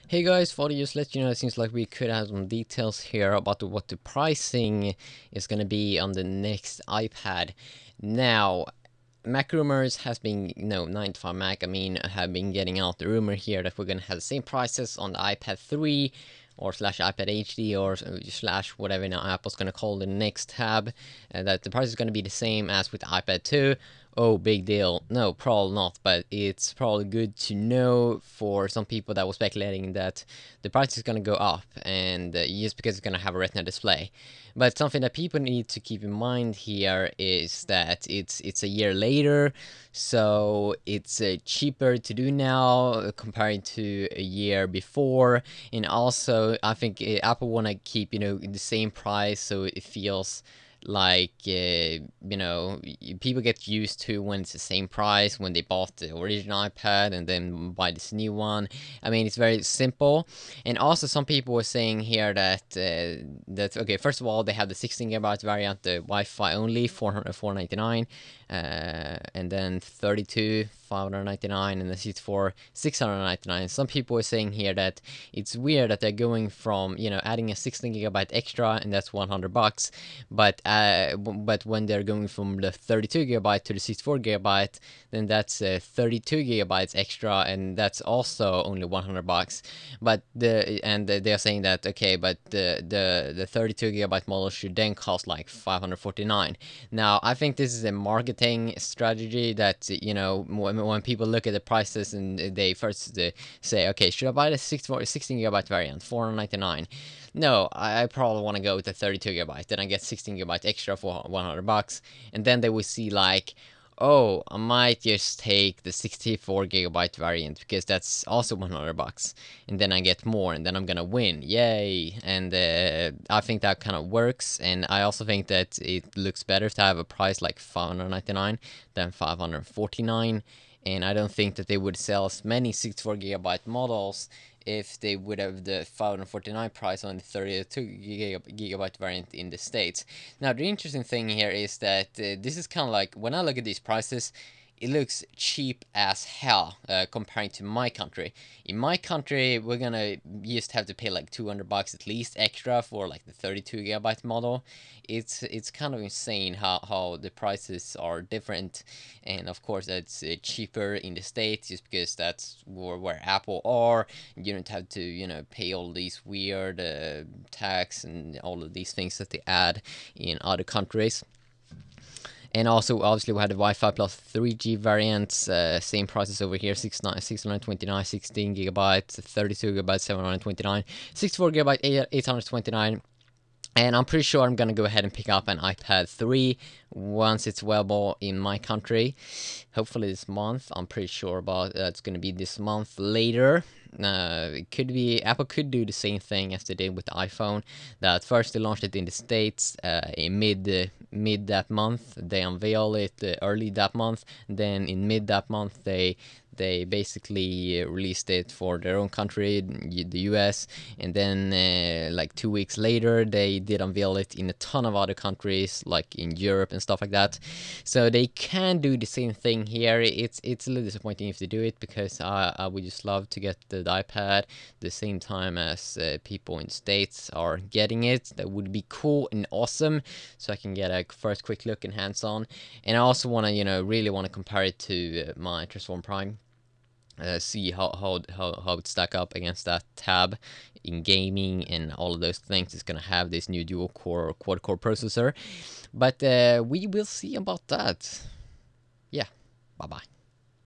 Hey guys, thought I'd just let you know it seems like we could have some details here about what the pricing is going to be on the next iPad. Now, Mac rumors has been, 95 Mac, have been getting out the rumor here that we're going to have the same prices on the iPad 3 or slash iPad HD or slash whatever now Apple's going to call the next tab, that the price is going to be the same as with the iPad 2. Oh, big deal. No, probably not, but it's probably good to know for some people that were speculating that the price is going to go up, and just because it's going to have a retina display. But something that people need to keep in mind here is that it's a year later, so it's cheaper to do now compared to a year before. And also, I think Apple want to keep the same price, so it feels like people get used to when it's the same price when they bought the original iPad and then buy this new one. I mean, it's very simple. And also, some people were saying here that okay, first of all, they have the 16 gigabyte variant, the Wi-Fi only, 499, and then 32, 599, and the 64, 699. Some people are saying here that it's weird that they're going from adding a 16 gigabyte extra, and that's $100, but when they're going from the 32 gigabyte to the 64 gigabyte, then that's 32 gigabytes extra, and that's also only $100. But they're saying that okay, but the 32 gigabyte model should then cost like 549. Now, I think this is a marketing strategy that when people look at the prices and they first say, okay, should I buy the 16 gigabyte variant, 499? No, I probably want to go with the 32 gigabyte. Then I get 16 gigabyte extra for $100, and then they will see like, oh, I might just take the 64 gigabyte variant because that's also $100, and then I get more, and then I'm gonna win, yay! And I think that kind of works, and I also think that it looks better to have a price like 599 than 549. And I don't think that they would sell as many 64 gigabyte models if they would have the 549 price on the 32 gigabyte variant in the States. Now, the interesting thing here is that this is kind of like, when I look at these prices, it looks cheap as hell comparing to my country. In my country, we're gonna just have to pay like $200 at least extra for like the 32 gigabyte model. It's kind of insane how the prices are different, and of course it's cheaper in the States just because that's where Apple are. You don't have to pay all these weird tax and all of these things that they add in other countries. And also, obviously, we had the Wi-Fi plus 3G variants, same prices over here, 629, 16 gigabytes, 32 gigabytes, 729, 64 gigabyte, 829. And I'm pretty sure I'm gonna go ahead and pick up an iPad 3 once it's available in my country. Hopefully this month. I'm pretty sure about it's gonna be this month later. It could be Apple could do the same thing as they did with the iPhone. That first they launched it in the States in mid that month. They unveil it early that month. Then in mid that month they basically released it for their own country, the US, and then like 2 weeks later they did unveil it in a ton of other countries like in Europe and stuff like that. So they can do the same thing here. It's a little disappointing if they do it, because I would just love to get the iPad the same time as people in the States are getting it. That would be cool and awesome, so I can get a first quick look and hands-on. And I also want to really want to compare it to my Transform Prime. See how it stack up against that tab in gaming and all of those things. It's gonna have this new dual core or quad core processor, but we will see about that. Yeah, bye bye.